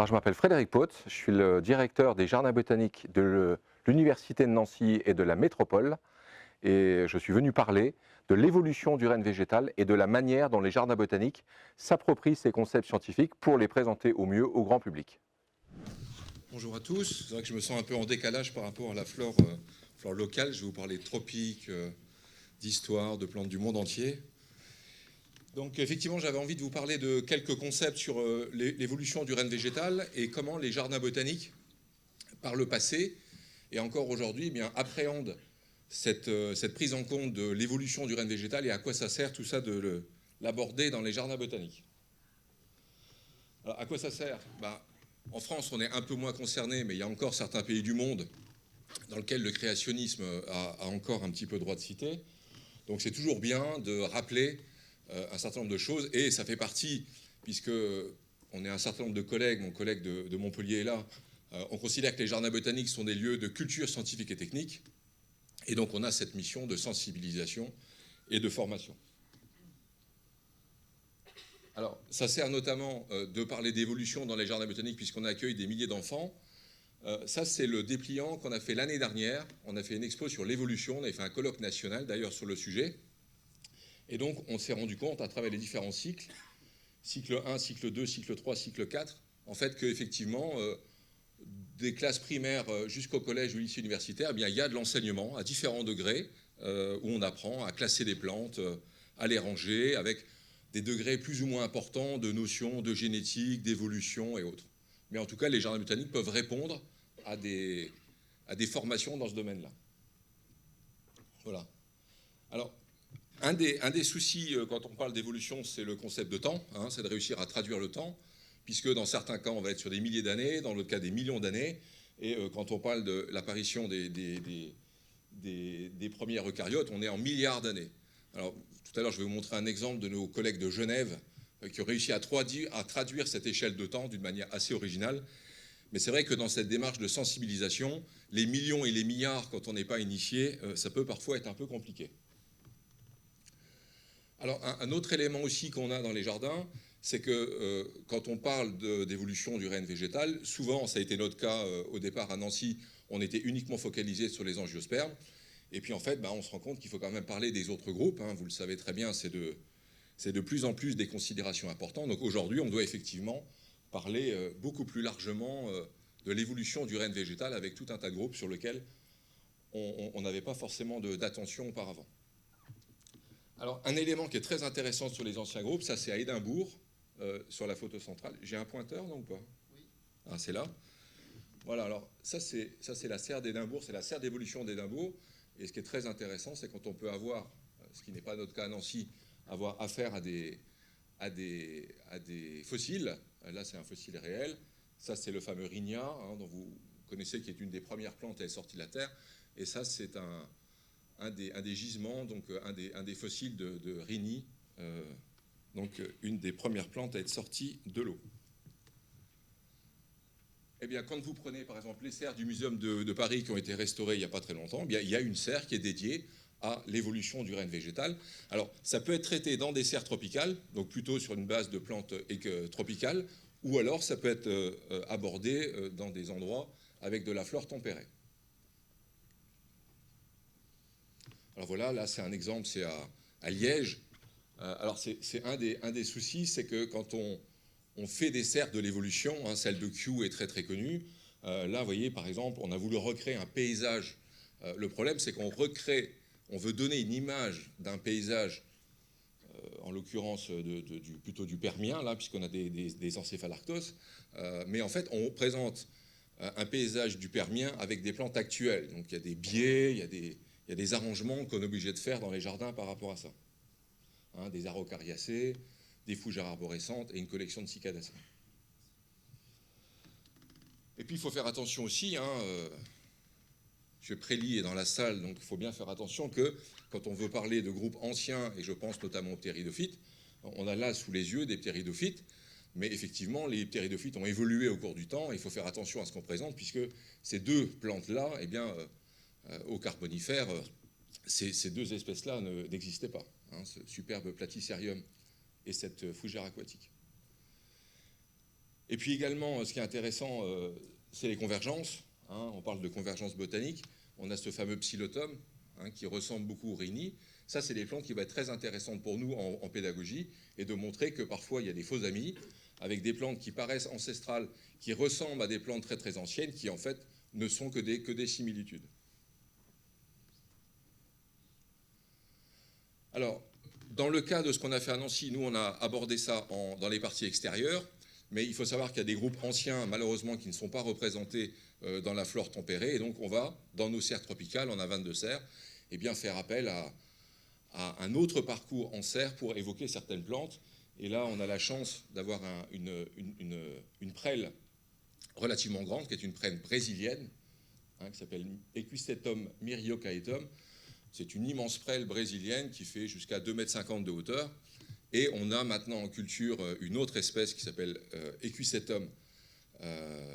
Alors, je m'appelle Frédéric Pott, je suis le directeur des jardins botaniques de l'Université de Nancy et de la Métropole. Et je suis venu parler de l'évolution du renne végétal et de la manière dont les jardins botaniques s'approprient ces concepts scientifiques pour les présenter au mieux au grand public. Bonjour à tous. C'est vrai que je me sens un peu en décalage par rapport à la flore locale. Je vais vous parler de tropiques, d'histoire, de plantes du monde entier. Donc effectivement, j'avais envie de vous parler de quelques concepts sur l'évolution du renne végétal et comment les jardins botaniques, par le passé et encore aujourd'hui, eh bien, appréhendent cette prise en compte de l'évolution du renne végétal et à quoi ça sert tout ça de l'aborder dans les jardins botaniques. Alors, à quoi ça sert ? En France, on est un peu moins concerné, mais il y a encore certains pays du monde dans lesquels le créationnisme a encore un petit peu droit de cité. Donc c'est toujours bien de rappeler un certain nombre de choses, et ça fait partie, puisque on est un certain nombre de collègues, mon collègue de Montpellier est là, on considère que les jardins botaniques sont des lieux de culture scientifique et technique, et donc on a cette mission de sensibilisation et de formation. Alors, ça sert notamment de parler d'évolution dans les jardins botaniques, puisqu'on accueille des milliers d'enfants. Ça, c'est le dépliant qu'on a fait l'année dernière. On a fait une expo sur l'évolution, on avait fait un colloque national, d'ailleurs, sur le sujet. Et donc, on s'est rendu compte, à travers les différents cycles, cycle 1, cycle 2, cycle 3, cycle 4, en fait, qu'effectivement, des classes primaires jusqu'au collège ou lycée universitaire, eh bien, il y a de l'enseignement à différents degrés, où on apprend à classer des plantes, à les ranger, avec des degrés plus ou moins importants de notions de génétique, d'évolution et autres. Mais en tout cas, les jardins botaniques peuvent répondre à des formations dans ce domaine-là. Voilà. Alors, un des soucis quand on parle d'évolution, c'est le concept de temps, c'est de réussir à traduire le temps, puisque dans certains cas, on va être sur des milliers d'années, dans l'autre cas, des millions d'années, et quand on parle de l'apparition des premières eucaryotes, on est en milliards d'années. Alors, tout à l'heure, je vais vous montrer un exemple de nos collègues de Genève qui ont réussi à traduire cette échelle de temps d'une manière assez originale. Mais c'est vrai que dans cette démarche de sensibilisation, les millions et les milliards, quand on n'est pas initié, ça peut parfois être un peu compliqué. Alors, un autre élément aussi qu'on a dans les jardins, c'est que quand on parle d'évolution du renne végétal, souvent, ça a été notre cas au départ à Nancy, on était uniquement focalisé sur les angiospermes. Et puis en fait, on se rend compte qu'il faut quand même parler des autres groupes. Vous le savez très bien, c'est de plus en plus des considérations importantes. Donc aujourd'hui, on doit effectivement parler beaucoup plus largement de l'évolution du renne végétal avec tout un tas de groupes sur lesquels on n'avait pas forcément d'attention auparavant. Alors un élément qui est très intéressant sur les anciens groupes, ça c'est à Édimbourg, sur la photo centrale. J'ai un pointeur, non ou pas ? Oui. Ah, c'est là. Voilà, alors ça c'est la serre d'Édimbourg, c'est la serre d'évolution d'Édimbourg. Et ce qui est très intéressant, c'est quand on peut avoir, ce qui n'est pas notre cas à Nancy, avoir affaire à des fossiles. Là, c'est un fossile réel. Ça, c'est le fameux Rhynia, dont vous connaissez, qui est une des premières plantes à être sortie de la Terre. Et ça, c'est un des gisements, donc un des fossiles de Rhynie, donc une des premières plantes à être sortie de l'eau. Eh bien, quand vous prenez, par exemple, les serres du Muséum de Paris qui ont été restaurées il n'y a pas très longtemps, eh bien, il y a une serre qui est dédiée à l'évolution du renne végétal. Alors, ça peut être traité dans des serres tropicales, donc plutôt sur une base de plantes tropicales, ou alors ça peut être abordé dans des endroits avec de la flore tempérée. Alors voilà, là, c'est un exemple, c'est à Liège. Alors, c'est un des soucis, c'est que quand on fait des serres de l'évolution, celle de Kew est très très connue. Là, vous voyez, par exemple, on a voulu recréer un paysage. Le problème, c'est qu'on veut donner une image d'un paysage, en l'occurrence plutôt du Permien, là, puisqu'on a des encéphalarctos. Mais en fait, on présente un paysage du Permien avec des plantes actuelles. Donc il y a des biais, il y a des arrangements qu'on est obligé de faire dans les jardins par rapport à ça. Des araucariacées, des fougères arborescentes et une collection de cicadacées. Et puis il faut faire attention aussi, M. Prély est dans la salle, donc il faut bien faire attention que quand on veut parler de groupes anciens, et je pense notamment aux ptéridophytes, on a là sous les yeux des ptéridophytes, mais effectivement les ptéridophytes ont évolué au cours du temps, et il faut faire attention à ce qu'on présente, puisque ces deux plantes-là, eh bien, au Carbonifère, ces deux espèces-là n'existaient pas, ce superbe Platycerium et cette fougère aquatique. Et puis également, ce qui est intéressant, c'est les convergences. Hein, on parle de convergence botanique. On a ce fameux Psilotum, hein, qui ressemble beaucoup au Rhynie. Ça, c'est des plantes qui vont être très intéressantes pour nous en pédagogie, et de montrer que parfois, il y a des faux amis, avec des plantes qui paraissent ancestrales, qui ressemblent à des plantes très très anciennes, qui en fait ne sont que des similitudes. Alors, dans le cas de ce qu'on a fait à Nancy, nous, on a abordé ça dans les parties extérieures, mais il faut savoir qu'il y a des groupes anciens, malheureusement, qui ne sont pas représentés dans la flore tempérée, et donc on va, dans nos serres tropicales, on a 22 serres, eh bien, faire appel à un autre parcours en serre pour évoquer certaines plantes. Et là, on a la chance d'avoir une prêle relativement grande, qui est une prêle brésilienne, hein, qui s'appelle Equisetum myriocaetum. C'est une immense prêle brésilienne qui fait jusqu'à 2,50 m de hauteur. Et on a maintenant en culture une autre espèce qui s'appelle Equisetum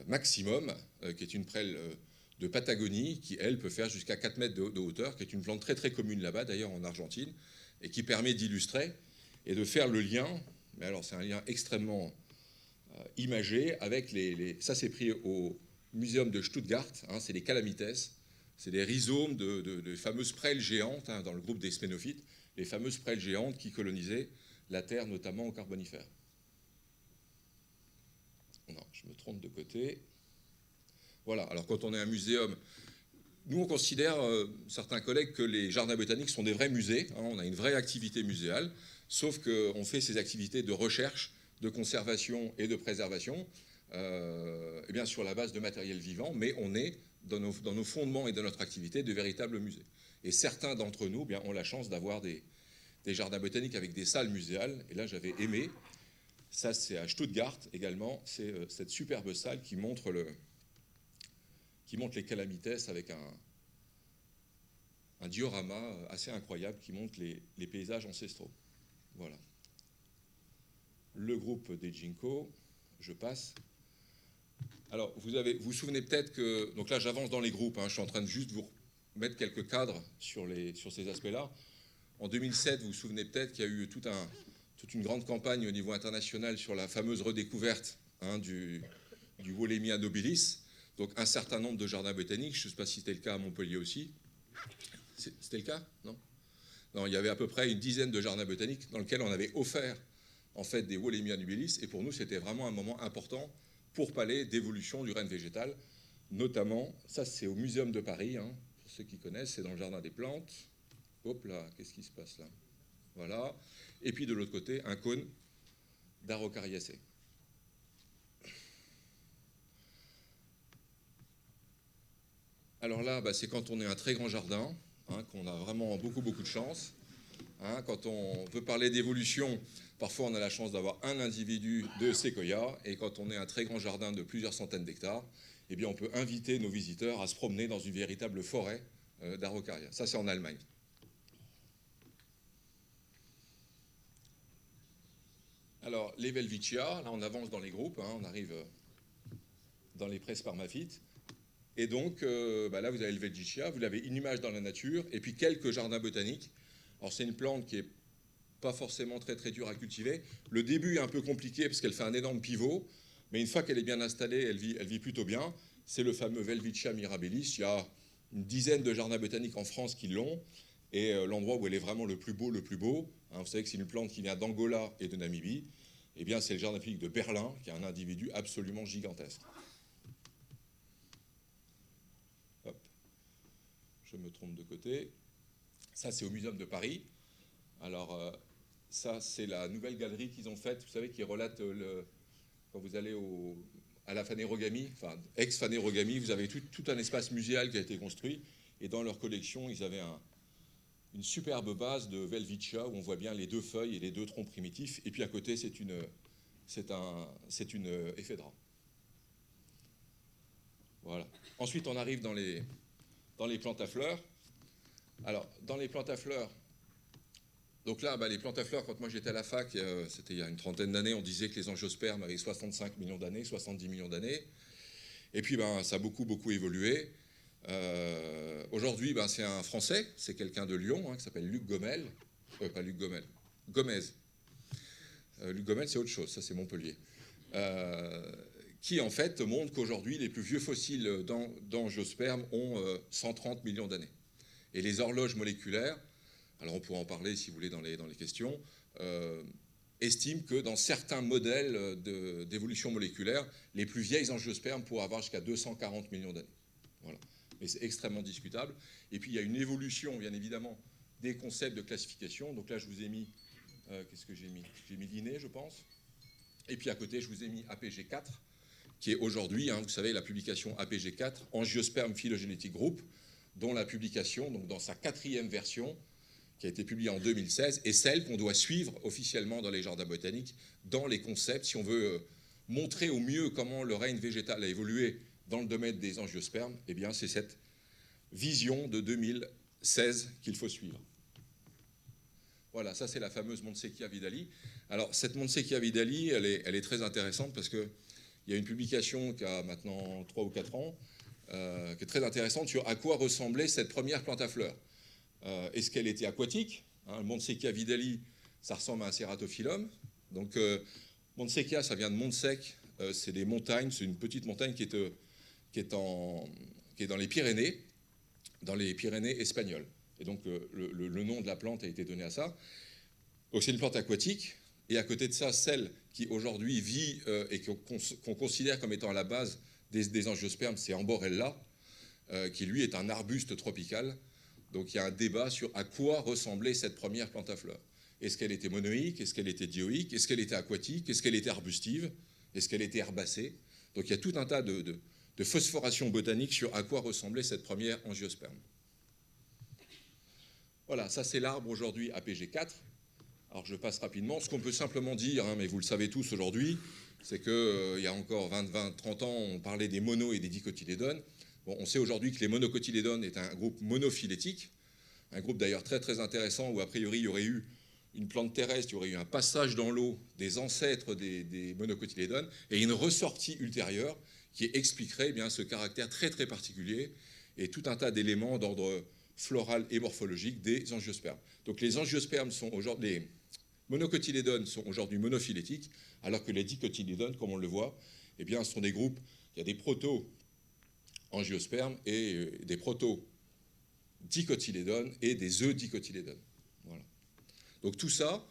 maximum, qui est une prêle de Patagonie, qui, elle, peut faire jusqu'à 4 mètres de hauteur, qui est une plante très très commune là-bas, d'ailleurs en Argentine, et qui permet d'illustrer et de faire le lien, mais alors c'est un lien extrêmement imagé, avec ça c'est pris au muséum de Stuttgart, hein, c'est les calamites, c'est des rhizomes de fameuses prêles géantes, hein, dans le groupe des spénophytes, les fameuses prêles géantes qui colonisaient la Terre, notamment au Carbonifère. Non, je me trompe de côté. Voilà, alors quand on est un muséum, nous on considère, certains collègues, que les jardins botaniques sont des vrais musées, hein, on a une vraie activité muséale, sauf qu'on fait ces activités de recherche, de conservation et de préservation, eh bien sur la base de matériel vivant, mais on est, dans nos fondements et dans notre activité, de véritables musées. Et certains d'entre nous, eh bien, ont la chance d'avoir des jardins botaniques avec des salles muséales, et là j'avais aimé, ça c'est à Stuttgart également, c'est cette superbe salle qui montre les calamites avec un diorama assez incroyable qui montre les paysages ancestraux. Voilà. Le groupe des Ginkgo, je passe. Alors, vous vous souvenez peut-être que... Donc là, j'avance dans les groupes, hein, je suis en train de juste vous mettre quelques cadres sur ces aspects-là. En 2007, vous vous souvenez peut-être qu'il y a eu toute une grande campagne au niveau international sur la fameuse redécouverte, hein, du Wollemia nobilis. Donc un certain nombre de jardins botaniques, je ne sais pas si c'était le cas à Montpellier aussi. C'était le cas? Non? Non, il y avait à peu près une dizaine de jardins botaniques dans lesquels on avait offert en fait des Wollemia nobilis, et pour nous c'était vraiment un moment important pour parler d'évolution du règne végétal, notamment, ça c'est au Muséum de Paris, hein, pour ceux qui connaissent, c'est dans le jardin des plantes. Hop là, qu'est-ce qui se passe là? Voilà. Et puis de l'autre côté, un cône d'Araucariacées. Alors là, c'est quand on est un très grand jardin, hein, qu'on a vraiment beaucoup, beaucoup de chance. Hein, quand on veut parler d'évolution, parfois on a la chance d'avoir un individu de séquoia, et quand on est un très grand jardin de plusieurs centaines d'hectares, eh bien on peut inviter nos visiteurs à se promener dans une véritable forêt d'Araucaria. Ça, c'est en Allemagne. Alors, les Welwitschia, là on avance dans les groupes, hein, on arrive dans les presparmaphytes. Et donc, là, vous avez le Welwitschia, vous avez une image dans la nature, et puis quelques jardins botaniques. Alors, c'est une plante qui n'est pas forcément très, très dure à cultiver. Le début est un peu compliqué, parce qu'elle fait un énorme pivot, mais une fois qu'elle est bien installée, elle vit plutôt bien. C'est le fameux Welwitschia mirabilis. Il y a une dizaine de jardins botaniques en France qui l'ont, et l'endroit où elle est vraiment le plus beau, hein, vous savez que c'est une plante qui vient d'Angola et de Namibie, eh bien, c'est le jardin botanique de Berlin, qui est un individu absolument gigantesque. Je me trompe de côté. Ça, c'est au Muséum de Paris. Alors, ça, c'est la nouvelle galerie qu'ils ont faite, vous savez, qui relate quand vous allez à la Phanerogamy, enfin, ex-Phanerogamy, vous avez tout un espace muséal qui a été construit, et dans leur collection, ils avaient une superbe base de Welwitschia, où on voit bien les deux feuilles et les deux troncs primitifs, et puis à côté, c'est une éphédra. Voilà. Ensuite, on arrive dans les plantes à fleurs. Alors, dans les plantes à fleurs, donc là, les plantes à fleurs, quand moi j'étais à la fac, c'était il y a une trentaine d'années, on disait que les angiospermes avaient 65 millions d'années, 70 millions d'années. Et puis, ça a beaucoup, beaucoup évolué. Aujourd'hui, c'est un Français, c'est quelqu'un de Lyon, hein, qui s'appelle Luc Gomel. Pas Luc Gomel, Gomez. Luc Gomel, c'est autre chose, ça c'est Montpellier. qui en fait montre qu'aujourd'hui, les plus vieux fossiles d'angiospermes ont 130 millions d'années. Et les horloges moléculaires, alors on pourra en parler si vous voulez dans les questions, estiment que dans certains modèles d'évolution moléculaire, les plus vieilles angiospermes pourraient avoir jusqu'à 240 millions d'années. Voilà. Mais c'est extrêmement discutable. Et puis il y a une évolution, bien évidemment, des concepts de classification. Donc là, je vous ai mis, qu'est-ce que j'ai mis? J'ai mis Linné, je pense. Et puis à côté, je vous ai mis APG4, qui est aujourd'hui, vous savez, la publication APG4, Angiosperm Phylogenetic Group, dont la publication, donc dans sa 4e version, qui a été publiée en 2016, est celle qu'on doit suivre officiellement dans les jardins botaniques, dans les concepts, si on veut montrer au mieux comment le règne végétal a évolué dans le domaine des angiospermes, eh bien c'est cette vision de 2016 qu'il faut suivre. Voilà, ça c'est la fameuse Montsecchia-Vidali. Alors cette Montsecchia-Vidali, elle est très intéressante parce qu'il y a une publication qui a maintenant 3 ou 4 ans, qui est très intéressante sur à quoi ressemblait cette première plante à fleurs. Est-ce qu'elle était aquatique? Le Montsecchia-Vidali, ça ressemble à un Ceratophyllum. Donc Montsecchia, ça vient de Montsec, c'est des montagnes, c'est une petite montagne qui est dans les Pyrénées espagnoles. Et donc le nom de la plante a été donné à ça. Donc c'est une plante aquatique, et à côté de ça, celle qui aujourd'hui vit et qu'on considère comme étant à la base des angiospermes, c'est Amborella, qui lui est un arbuste tropical. Donc il y a un débat sur à quoi ressemblait cette première plante à fleurs. Est-ce qu'elle était monoïque? Est-ce qu'elle était dioïque? Est-ce qu'elle était aquatique? Est-ce qu'elle était arbustive? Est-ce qu'elle était herbacée? Donc il y a tout un tas de phosphoration botanique sur à quoi ressemblait cette première angiosperme. Voilà, ça c'est l'arbre aujourd'hui APG4. Alors je passe rapidement. Ce qu'on peut simplement dire, mais vous le savez tous aujourd'hui, c'est qu'il y a encore 20, 30 ans, on parlait des mono- et des dicotylédones. Bon, on sait aujourd'hui que les monocotylédones est un groupe monophylétique, un groupe d'ailleurs très très intéressant où a priori il y aurait eu une plante terrestre, il y aurait eu un passage dans l'eau des ancêtres des monocotylédones et une ressortie ultérieure qui expliquerait bien ce caractère très très particulier et tout un tas d'éléments d'ordre floral et morphologique des angiospermes. Donc les angiospermes sont aujourd'hui, les monocotylédones sont aujourd'hui monophylétiques, alors que les dicotylédones, comme on le voit, eh bien, sont des groupes, il y a des proto-angiospermes et des proto-dicotylédones et des eudicotylédones. Voilà. Donc tout ça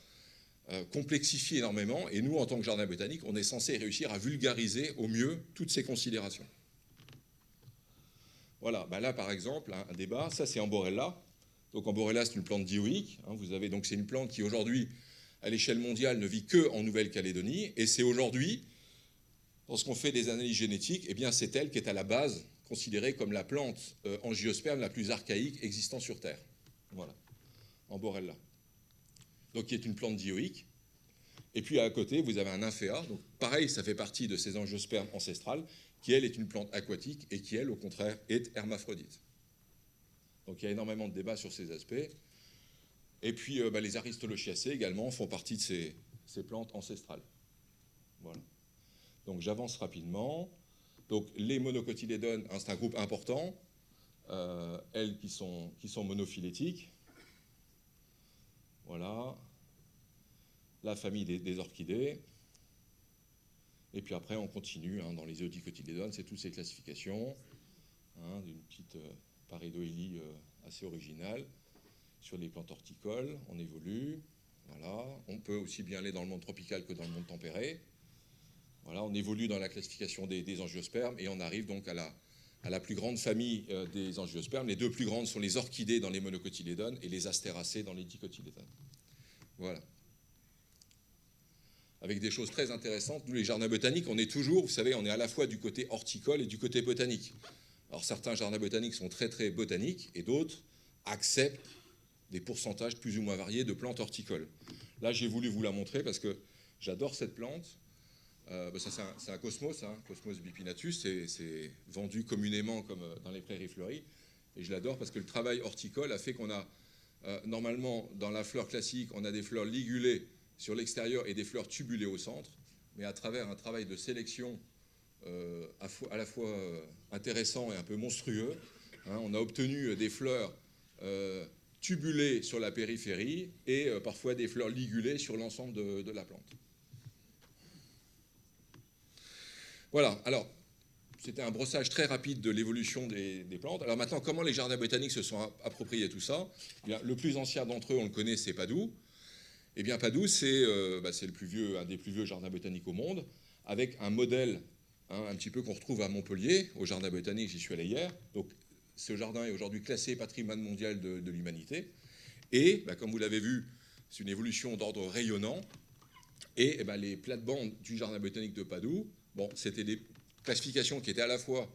complexifie énormément, et nous, en tant que jardin botanique, on est censé réussir à vulgariser au mieux toutes ces considérations. Voilà, ben là par exemple, un débat, ça c'est Amborella. Donc Amborella c'est une plante dioïque, vous avez donc c'est une plante qui aujourd'hui, à l'échelle mondiale, ne vit que en Nouvelle-Calédonie, et c'est aujourd'hui, lorsqu'on fait des analyses génétiques, eh bien c'est elle qui est à la base considérée comme la plante angiosperme la plus archaïque existant sur Terre. Voilà, Amborella. Donc qui est une plante dioïque. Et puis à côté, vous avez un nymphéa, donc pareil, ça fait partie de ces angiospermes ancestrales, qui elle est une plante aquatique et qui elle, au contraire, est hermaphrodite. Donc il y a énormément de débats sur ces aspects. Et puis les Aristolochiacées également font partie de ces plantes ancestrales. Voilà. Donc j'avance rapidement. Donc les monocotylédones, c'est un groupe important, elles qui sont monophylétiques. Voilà. La famille des orchidées. Et puis après, on continue dans les eudicotylédones, c'est toutes ces classifications d'une petite pareidoélie assez originale. Sur les plantes horticoles, on évolue. Voilà. On peut aussi bien aller dans le monde tropical que dans le monde tempéré. Voilà, on évolue dans la classification des angiospermes et on arrive donc à la plus grande famille des angiospermes. Les deux plus grandes sont les orchidées dans les monocotylédones et les astéracées dans les dicotylédones. Voilà. Avec des choses très intéressantes. Nous, les jardins botaniques, on est toujours, vous savez, on est à la fois du côté horticole et du côté botanique. Alors certains jardins botaniques sont très très botaniques et d'autres acceptent des pourcentages plus ou moins variés de plantes horticoles. Là, j'ai voulu vous la montrer parce que j'adore cette plante. Ça, c'est un cosmos, Cosmos bipinatus, c'est vendu communément comme dans les prairies fleuries. Et je l'adore parce que le travail horticole a fait qu'on a, normalement, dans la fleur classique, on a des fleurs ligulées sur l'extérieur et des fleurs tubulées au centre, mais à travers un travail de sélection à la fois intéressant et un peu monstrueux, on a obtenu des fleurs tubulées sur la périphérie et parfois des fleurs ligulées sur l'ensemble de la plante. Voilà, alors, c'était un brossage très rapide de l'évolution des plantes. Alors maintenant, comment les jardins botaniques se sont appropriés tout ça? Eh bien, le plus ancien d'entre eux, on le connaît, c'est Padoue. Eh bien, Padoue, c'est un des plus vieux jardins botaniques au monde, avec un modèle un petit peu qu'on retrouve à Montpellier, au jardin botanique, j'y suis allé hier. Donc, ce jardin est aujourd'hui classé patrimoine mondial de l'humanité. Et, comme vous l'avez vu, c'est une évolution d'ordre rayonnant. Et les plates-bandes du jardin botanique de Padoue, bon, c'était des classifications qui étaient à la fois,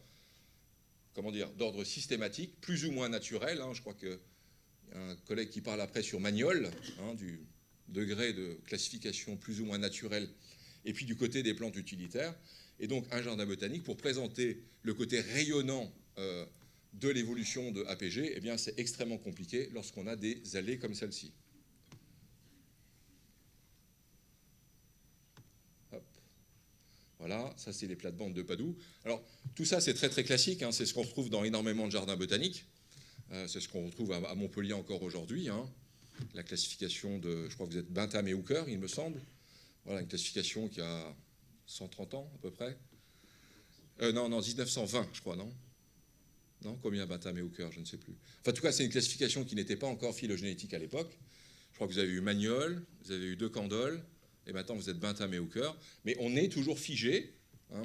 comment dire, d'ordre systématique, plus ou moins naturel. Je crois qu'il y a un collègue qui parle après sur Magnol, du degré de classification plus ou moins naturel, et puis du côté des plantes utilitaires. Et donc un jardin botanique, pour présenter le côté rayonnant de l'évolution de APG, eh bien c'est extrêmement compliqué lorsqu'on a des allées comme celle-ci. Voilà, ça c'est les plates-bandes de Padoue. Alors tout ça c'est très très classique, c'est ce qu'on retrouve dans énormément de jardins botaniques. C'est ce qu'on retrouve à Montpellier encore aujourd'hui. La classification de, je crois que vous êtes Bingham et Hooker, il me semble. Voilà, une classification qui a 130 ans à peu près. Non, 1920, je crois, non? Non, combien Bingham et Hooker, je ne sais plus. Enfin, en tout cas, c'est une classification qui n'était pas encore phylogénétique à l'époque. Je crois que vous avez eu Magnol, vous avez eu De Candolle, et maintenant vous êtes Bingham et Hooker. Mais on est toujours figé.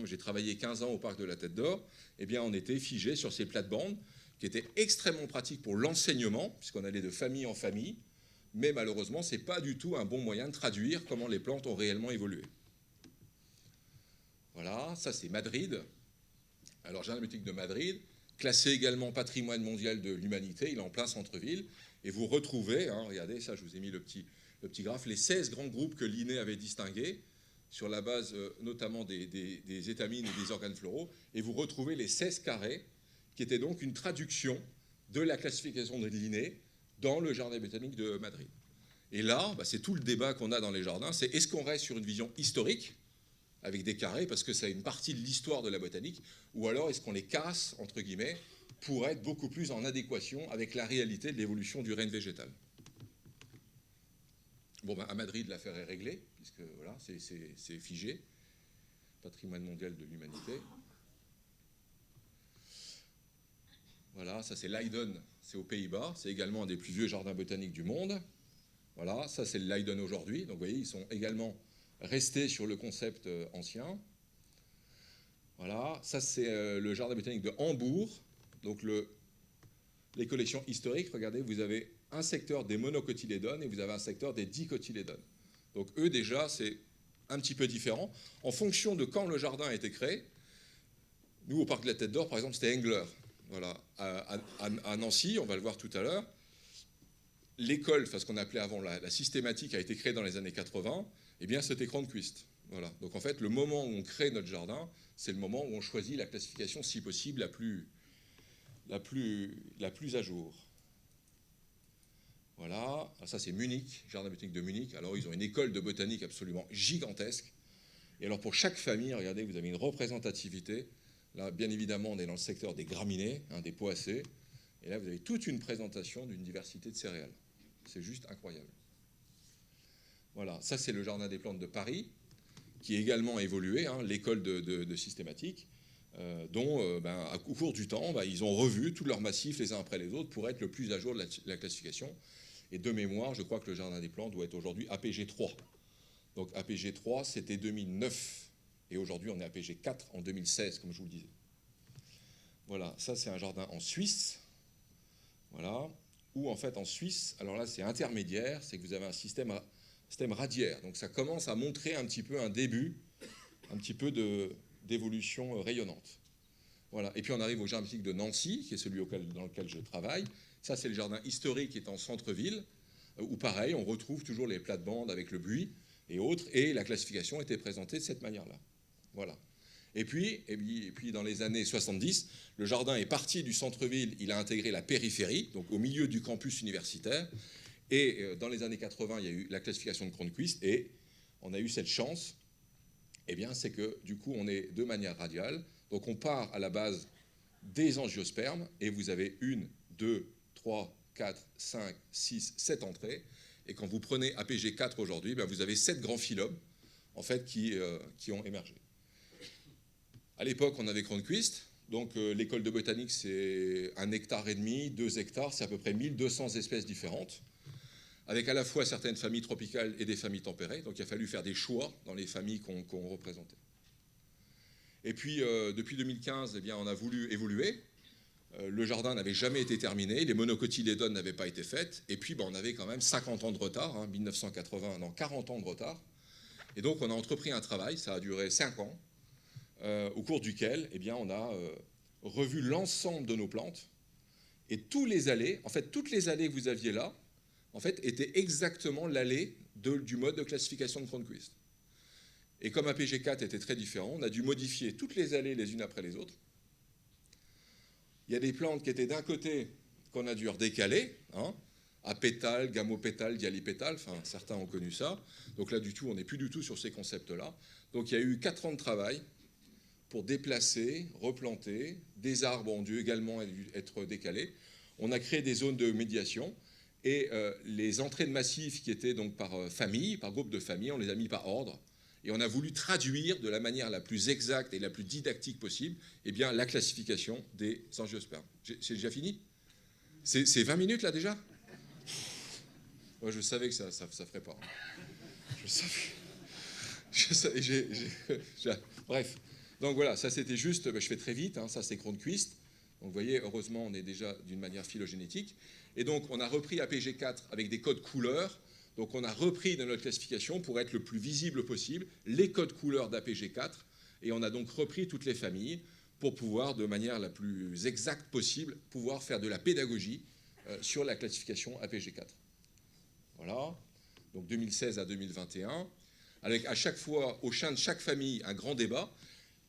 J'ai travaillé 15 ans au parc de la Tête d'Or. Eh bien, on était figé sur ces plates-bandes qui étaient extrêmement pratiques pour l'enseignement, puisqu'on allait de famille en famille. Mais malheureusement, ce n'est pas du tout un bon moyen de traduire comment les plantes ont réellement évolué. Voilà, ça c'est Madrid. Alors, Jardin botanique de Madrid, classé également patrimoine mondial de l'humanité, il est en plein centre-ville. Et vous retrouvez, regardez, ça je vous ai mis le petit graphe, les 16 grands groupes que Linné avait distingués, sur la base notamment des étamines et des organes floraux. Et vous retrouvez les 16 carrés, qui étaient donc une traduction de la classification de Linné dans le jardin botanique de Madrid. Et là, c'est tout le débat qu'on a dans les jardins, c'est est-ce qu'on reste sur une vision historique, avec des carrés, parce que c'est une partie de l'histoire de la botanique, ou alors est-ce qu'on les casse, entre guillemets, pour être beaucoup plus en adéquation avec la réalité de l'évolution du règne végétal. Bon, à Madrid, l'affaire est réglée, puisque voilà, c'est figé, patrimoine mondial de l'humanité. Voilà, ça c'est Leiden, c'est aux Pays-Bas, c'est également un des plus vieux jardins botaniques du monde. Voilà, ça c'est le Leiden aujourd'hui, donc vous voyez, ils sont également restés sur le concept ancien. Voilà, ça c'est le jardin botanique de Hambourg, donc les collections historiques, regardez, vous avez un secteur des monocotylédones et vous avez un secteur des dicotylédones. Donc eux déjà, c'est un petit peu différent. En fonction de quand le jardin a été créé, nous au Parc de la Tête d'Or, par exemple, c'était Engler. Voilà. À Nancy, on va le voir tout à l'heure, l'école, enfin ce qu'on appelait avant la systématique, a été créée dans les années 80, eh bien c'était Cronquist. Voilà. Donc en fait, le moment où on crée notre jardin, c'est le moment où on choisit la classification, si possible, la plus à jour. Voilà, ça c'est Munich, jardin botanique de Munich. Alors ils ont une école de botanique absolument gigantesque. Et alors pour chaque famille, regardez, vous avez une représentativité. Là, bien évidemment, on est dans le secteur des graminées, des poacées. Et là, vous avez toute une présentation d'une diversité de céréales. C'est juste incroyable. Voilà, ça c'est le jardin des plantes de Paris, qui a également évolué, l'école de systématique, dont, au cours du temps, ils ont revu tous leurs massifs les uns après les autres pour être le plus à jour de la classification. Et de mémoire, je crois que le jardin des plantes doit être aujourd'hui APG 3. Donc APG 3, c'était 2009. Et aujourd'hui, on est APG 4 en 2016, comme je vous le disais. Voilà, ça c'est un jardin en Suisse. Voilà. Ou en fait en Suisse, alors là c'est intermédiaire, c'est que vous avez un système radiaire. Donc ça commence à montrer un petit peu un début, un petit peu d'évolution rayonnante. Voilà. Et puis on arrive au jardin botanique de Nancy, qui est celui dans lequel je travaille. Ça c'est le jardin historique qui est en centre-ville, où pareil, on retrouve toujours les plates-bandes avec le buis et autres, et la classification était présentée de cette manière-là. Voilà. Et puis, dans les années 70, le jardin est parti du centre-ville, il a intégré la périphérie, donc au milieu du campus universitaire. Et dans les années 80, il y a eu la classification de Cronquist, et on a eu cette chance, c'est que du coup, on est de manière radiale. Donc on part à la base des angiospermes, et vous avez 1, 2, 3, 4, 5, 6, 7 entrées. Et quand vous prenez APG 4 aujourd'hui, vous avez 7 grands phylums, en fait, qui ont émergé. À l'époque, on avait Cronquist. Donc l'école de botanique, c'est 1,5 hectare, 2 hectares, c'est à peu près 1200 espèces différentes, avec à la fois certaines familles tropicales et des familles tempérées. Donc il a fallu faire des choix dans les familles qu'on représentait. Et puis depuis 2015, eh bien, on a voulu évoluer. Le jardin n'avait jamais été terminé, les monocotylédones n'avaient pas été faites, et puis on avait quand même 50 ans de retard, 1980, non, 40 ans de retard. Et donc on a entrepris un travail, ça a duré 5 ans, au cours duquel eh bien, on a revu l'ensemble de nos plantes, et tous les allées, en fait toutes les allées que vous aviez là, en fait, étaient exactement l'allée du mode de classification de Cronquist. Et comme APG4 était très différent, on a dû modifier toutes les allées les unes après les autres. Il y a des plantes qui étaient d'un côté qu'on a dû redécaler, apétales, gamopétales, dialipétales, enfin certains ont connu ça. Donc là du tout, on n'est plus du tout sur ces concepts-là. Donc il y a eu 4 ans de travail pour déplacer, replanter. Des arbres ont dû également être décalés. On a créé des zones de médiation et les entrées de massifs qui étaient donc par famille, par groupe de famille, on les a mis par ordre. Et on a voulu traduire de la manière la plus exacte et la plus didactique possible eh bien, la classification des angiospermes. C'est déjà fini? C'est 20 minutes là déjà? Moi je savais que ça ferait pas. Je savais. Bref. Donc voilà, ça c'était juste, je fais très vite, ça c'est Cronquist. Donc vous voyez, heureusement on est déjà d'une manière phylogénétique. Et donc on a repris APG4 avec des codes couleurs. Donc on a repris dans notre classification, pour être le plus visible possible, les codes couleurs d'APG4, et on a donc repris toutes les familles pour pouvoir, de manière la plus exacte possible, pouvoir faire de la pédagogie sur la classification APG4. Voilà, donc 2016 à 2021, avec à chaque fois, au sein de chaque famille, un grand débat.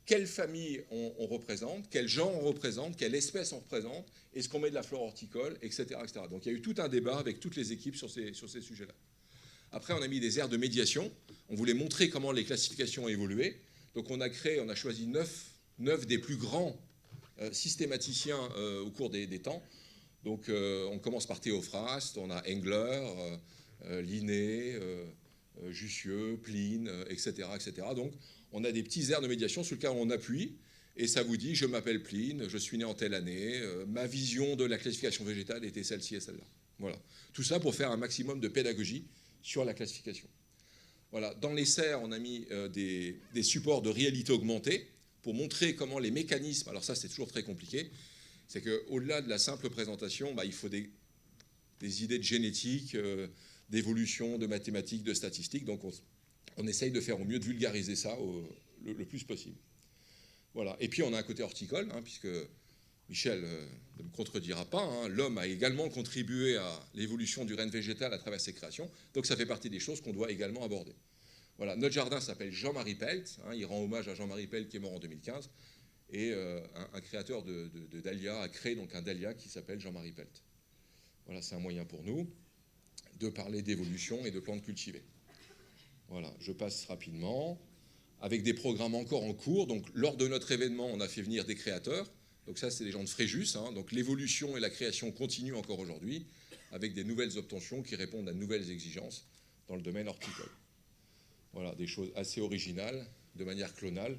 Quelle famille on représente, quel genre on représente, quelle espèce on représente, est-ce qu'on met de la flore horticole, etc., etc. Donc il y a eu tout un débat avec toutes les équipes sur ces sujets-là. Après, on a mis des aires de médiation. On voulait montrer comment les classifications ont évolué. Donc on a choisi 9 des plus grands systématiciens au cours des temps. Donc on commence par Théophraste, on a Engler, Linné, Jussieu, Pline, etc., etc. Donc on a des petits aires de médiation sur lesquels on appuie. Et ça vous dit, je m'appelle Pline, je suis né en telle année, ma vision de la classification végétale était celle-ci et celle-là. Voilà. Tout ça pour faire un maximum de pédagogie sur la classification. Voilà. Dans les serres, on a mis des supports de réalité augmentée pour montrer comment les mécanismes, alors ça c'est toujours très compliqué, c'est qu'au-delà de la simple présentation, il faut des idées de génétique, d'évolution, de mathématiques, de statistiques, donc on essaye de faire au mieux de vulgariser ça le plus possible. Voilà. Et puis on a un côté horticole, puisque Michel ne me contredira pas, l'homme a également contribué à l'évolution du règne végétal à travers ses créations, donc ça fait partie des choses qu'on doit également aborder. Voilà, notre jardin s'appelle Jean-Marie Pelt, il rend hommage à Jean-Marie Pelt qui est mort en 2015, et un créateur de dahlia a créé donc un dahlia qui s'appelle Jean-Marie Pelt. Voilà, c'est un moyen pour nous de parler d'évolution et de plantes cultivées. Voilà, je passe rapidement, avec des programmes encore en cours. Donc lors de notre événement, on a fait venir des créateurs. Donc ça, c'est des gens de Fréjus. Donc l'évolution et la création continuent encore aujourd'hui, avec des nouvelles obtentions qui répondent à de nouvelles exigences dans le domaine horticole. Voilà, des choses assez originales, de manière clonale.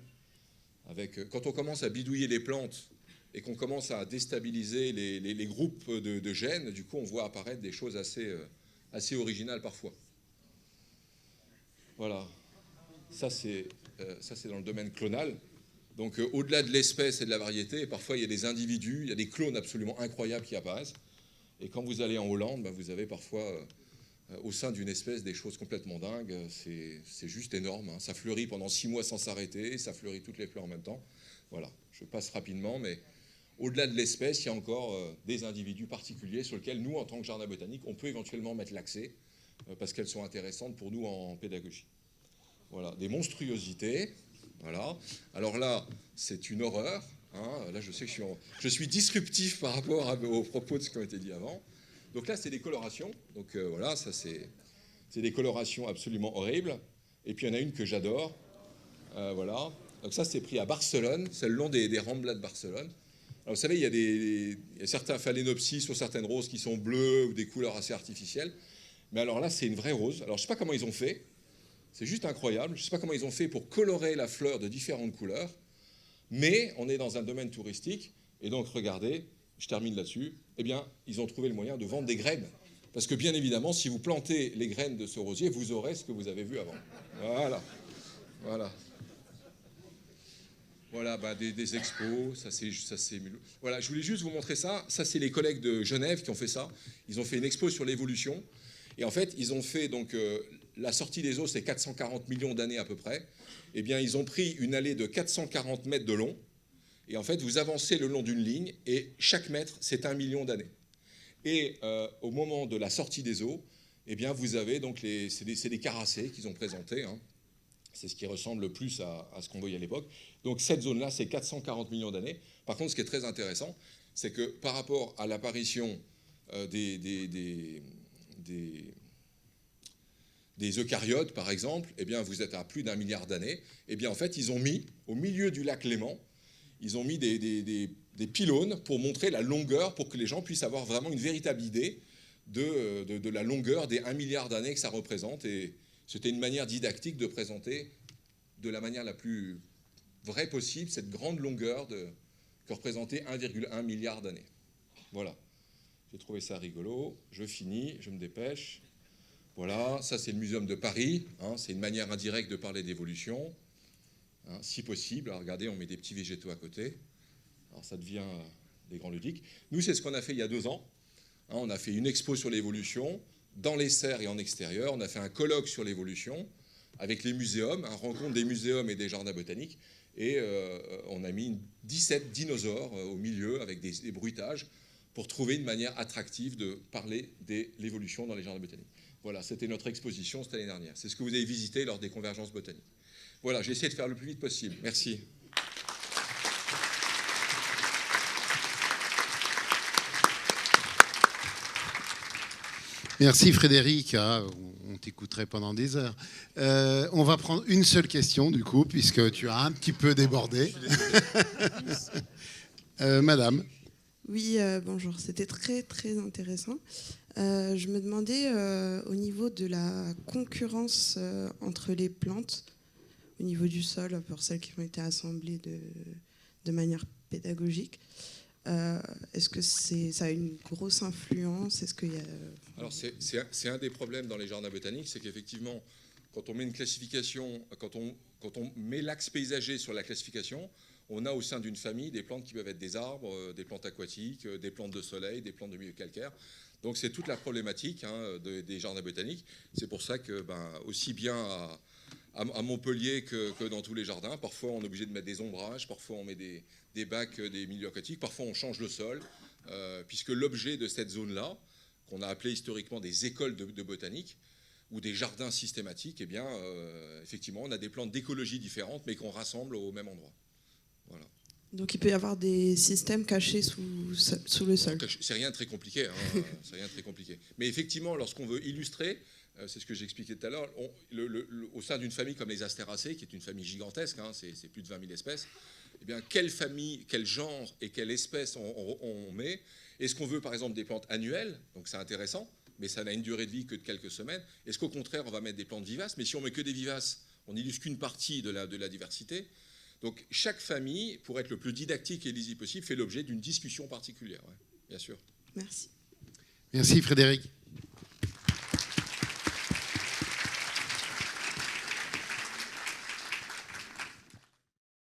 Quand on commence à bidouiller les plantes et qu'on commence à déstabiliser les groupes de gènes, du coup, on voit apparaître des choses assez originales parfois. Voilà, ça c'est dans le domaine clonal. Donc au-delà de l'espèce et de la variété, parfois il y a des individus, il y a des clones absolument incroyables qui apparaissent. Et quand vous allez en Hollande, vous avez parfois au sein d'une espèce des choses complètement dingues. C'est juste énorme. Ça fleurit pendant 6 mois sans s'arrêter, ça fleurit toutes les fleurs en même temps. Voilà, je passe rapidement, mais au-delà de l'espèce, il y a encore des individus particuliers sur lesquels nous, en tant que jardin botanique, on peut éventuellement mettre l'accès parce qu'elles sont intéressantes pour nous en pédagogie. Voilà, des monstruosités. Voilà. Alors là, c'est une horreur. Là, je sais que je suis disruptif par rapport aux propos de ce qui ont été dit avant. Donc là, c'est des colorations. Donc voilà, ça c'est des colorations absolument horribles. Et puis il y en a une que j'adore. Voilà. Donc ça, c'est pris à Barcelone. C'est le long des Ramblas de Barcelone. Alors, vous savez, il y a certains phalaenopsis ou certaines roses qui sont bleues ou des couleurs assez artificielles. Mais alors là, c'est une vraie rose. Alors je ne sais pas comment ils ont fait. C'est juste incroyable. Je ne sais pas comment ils ont fait pour colorer la fleur de différentes couleurs. Mais on est dans un domaine touristique, et donc regardez, je termine là-dessus, eh bien, ils ont trouvé le moyen de vendre des graines. Parce que bien évidemment, si vous plantez les graines de ce rosier, vous aurez ce que vous avez vu avant. Voilà. Voilà. Voilà, bah, des expos, ça c'est... Voilà, je voulais juste vous montrer ça. Ça, c'est les collègues de Genève qui ont fait ça. Ils ont fait une expo sur l'évolution. Et en fait, ils ont fait, donc, la sortie des eaux, c'est 440 millions d'années à peu près. Eh bien, ils ont pris une allée de 440 mètres de long. Et en fait, vous avancez le long d'une ligne, et chaque mètre, c'est 1 million d'années. Et au moment de la sortie des eaux, eh bien, vous avez donc c'est des caracées qu'ils ont présentés, hein. C'est ce qui ressemble le plus à ce qu'on voyait à l'époque. Donc cette zone-là, c'est 440 millions d'années. Par contre, ce qui est très intéressant, c'est que par rapport à l'apparition des eucaryotes, par exemple, eh bien, vous êtes à plus d'1 milliard d'années. Eh bien, en fait, ils ont mis, au milieu du lac Léman, ils ont mis des pylônes pour montrer la longueur, pour que les gens puissent avoir vraiment une véritable idée de la longueur des 1 milliard d'années que ça représente. Et c'était une manière didactique de présenter de la manière la plus vraie possible cette grande longueur que représentait 1,1 milliard d'années. Voilà. J'ai trouvé ça rigolo. Je finis, je me dépêche. Voilà, ça c'est le Muséum de Paris. Hein, c'est une manière indirecte de parler d'évolution. Hein, si possible. Alors regardez, on met des petits végétaux à côté. Alors ça devient des grands ludiques. Nous, c'est ce qu'on a fait il y a 2 ans. Hein, on a fait une expo sur l'évolution dans les serres et en extérieur. On a fait un colloque sur l'évolution avec les muséums, un rencontre des muséums et des jardins botaniques. Et on a mis 17 dinosaures au milieu avec des bruitages pour trouver une manière attractive de parler de l'évolution dans les jardins botaniques. Voilà, c'était notre exposition cette année dernière. C'est ce que vous avez visité lors des convergences botaniques. Voilà, j'ai essayé de faire le plus vite possible. Merci. Merci Frédéric, on t'écouterait pendant des heures. On va prendre une seule question du coup, puisque tu as un petit peu débordé. Madame. Oui, bonjour, c'était très très intéressant. Je me demandais au niveau de la concurrence entre les plantes, au niveau du sol, pour celles qui ont été assemblées de manière pédagogique. Est-ce que ça a une grosse influence? Est-ce qu'il y a... Alors c'est un des problèmes dans les jardins botaniques, c'est qu'effectivement, quand on met une classification, quand on met l'axe paysager sur la classification, on a au sein d'une famille des plantes qui peuvent être des arbres, des plantes aquatiques, des plantes de soleil, des plantes de milieu calcaire. Donc c'est toute la problématique des jardins botaniques. C'est pour ça que aussi bien à Montpellier que dans tous les jardins, parfois on est obligé de mettre des ombrages, parfois on met des bacs des milieux aquatiques, parfois on change le sol, puisque l'objet de cette zone-là, qu'on a appelé historiquement des écoles de botanique, ou des jardins systématiques, eh bien, effectivement, on a des plantes d'écologie différentes, mais qu'on rassemble au même endroit. Voilà. Donc il peut y avoir des systèmes cachés sous le sol. C'est rien de très compliqué. Hein, c'est rien de très compliqué. Mais effectivement, lorsqu'on veut illustrer, c'est ce que j'expliquais tout à l'heure, au sein d'une famille comme les Astéracées, qui est une famille gigantesque, hein, c'est plus de 20 000 espèces, eh bien, quelle famille, quel genre et quelle espèce on met? Est-ce qu'on veut par exemple des plantes annuelles? Donc c'est intéressant, mais ça n'a une durée de vie que de quelques semaines. Est-ce qu'au contraire on va mettre des plantes vivaces? Mais si on met que des vivaces, on n'illustre qu'une partie de la diversité. Donc chaque famille, pour être le plus didactique et lisible possible, fait l'objet d'une discussion particulière. Ouais, bien sûr. Merci. Merci Frédéric.